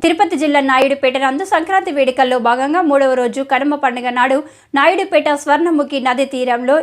తిరుపతి జిల్లా నాయుడుపేట నందు సంక్రాంతి వేడుకల్లో భాగంగా 3వ రోజు కనుమ పండుగ నాడు నాయుడుపేట స్వర్ణముఖి నది తీరంలో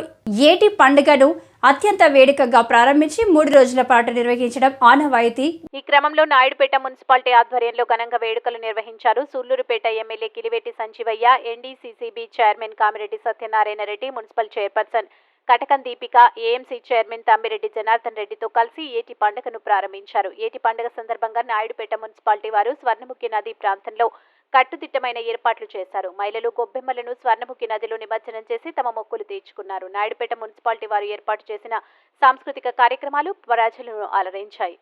ఏటి పండుగను అత్యంత వేడుకగా ప్రారంభించి 3 రోజుల పాటు నిర్వహించడం ఆనవాయితీ. ఈ క్రమంలో నాయుడుపేట మున్సిపాలిటీ ఆధ్వర్యంలో ఘనంగా వేడుకలు నిర్వహించారు. Sullurpeta MLA Kiliveti Sanjeevaiah, NDCCB chairman Kamireddy Satyanarayana Reddy, municipal chairperson Katakam Deepika, AMC chairman Tammireddy Janardhan రెడ్డితో కలిసి ఏటి పండుగను ప్రారంభించారు. ఏటి పండుగ సందర్భంగా నాయుడుపేట మున్సిపాలిటీ వారు స్వర్ణముఖి నది ప్రాంతంలో కట్టుదిట్టమైన ఏర్పాట్లు చేశారు. మహిళలు గొబ్బెమ్మలను స్వర్ణముఖి నదిలో నిమజ్జనం చేసి తమ మొక్కులు తీర్చుకున్నారు. నాయుడుపేట మున్సిపాలిటీ వారు ఏర్పాటు చేసిన సాంస్కృతిక కార్యక్రమాలు ప్రజలను అలరించాయి.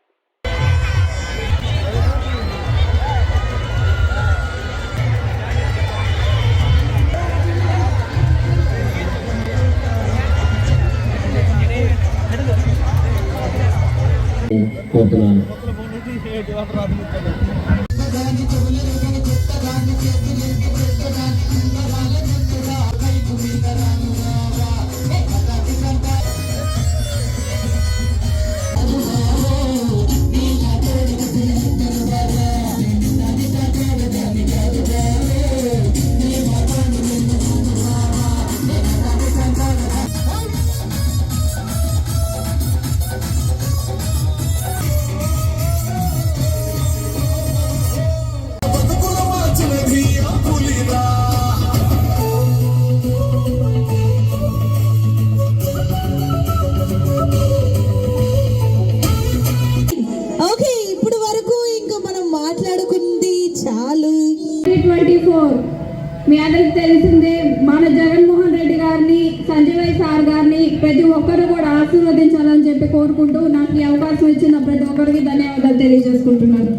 మీ అందరికి తెలిసిందే, మన జగన్మోహన్ రెడ్డి గారిని, సంజయ్ సార్ గారిని ప్రతి ఒక్కరు కూడా ఆశీర్వదించాలని చెప్పి కోరుకుంటూ నాకు ఈ అవకాశం ఇచ్చిన ప్రతి ఒక్కరికి ధన్యవాదాలు తెలియజేసుకుంటున్నాను.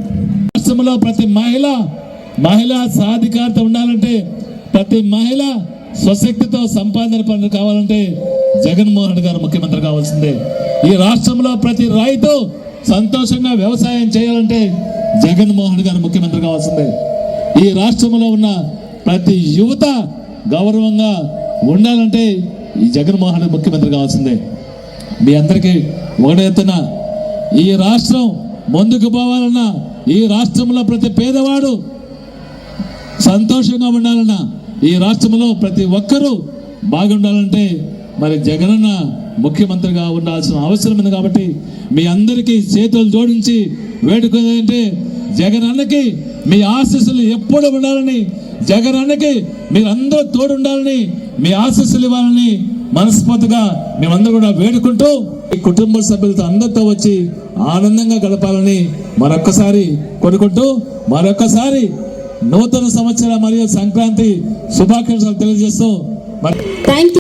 రాష్ట్రంలో ప్రతి మహిళ సాధికారత ఉండాలంటే, ప్రతి మహిళ స్వశక్తితో సంపాదన పనులు కావాలంటే జగన్మోహన్ రెడ్డి గారు ముఖ్యమంత్రి కావాల్సిందే. ఈ రాష్ట్రంలో ప్రతి రైతు సంతోషంగా వ్యవసాయం చేయాలంటే జగన్మోహన్ రెడ్డి గారు ముఖ్యమంత్రి కావాల్సిందే. ఈ రాష్ట్రంలో ఉన్న ప్రతి యువత గౌరవంగా ఉండాలంటే ఈ జగన్మోహన్ రెడ్డి ముఖ్యమంత్రి కావాల్సిందే. మీ అందరికీ ఒకటే ఎత్తున, ఈ రాష్ట్రం ముందుకు పోవాలన్నా, ఈ రాష్ట్రంలో ప్రతి పేదవాడు సంతోషంగా ఉండాలన్నా, ఈ రాష్ట్రంలో ప్రతి ఒక్కరూ బాగుండాలంటే మరి జగనన్న ముఖ్యమంత్రిగా ఉండాల్సిన అవసరం ఉంది. కాబట్టి మీ అందరికీ చేతులు జోడించి వేడుకునేదంటే, జగనన్నకి మీ ఆశీస్సులు ఎప్పుడు ఉండాలని, జగనన్నకి మీరందరూ తోడు ఉండాలని, మీ ఆశీస్సులు ఇవ్వాలని మనస్ఫూర్తిగా మేమందరూ కూడా వేడుకుంటూ ఈ కుటుంబ సభ్యులతో అందరితో వచ్చి ఆనందంగా గడపాలని మరొక్కసారి కోరుకుంటూ, మరొక్కసారి నూతన సంవత్సర మరియు సంక్రాంతి శుభాకాంక్షలు తెలియజేస్తూ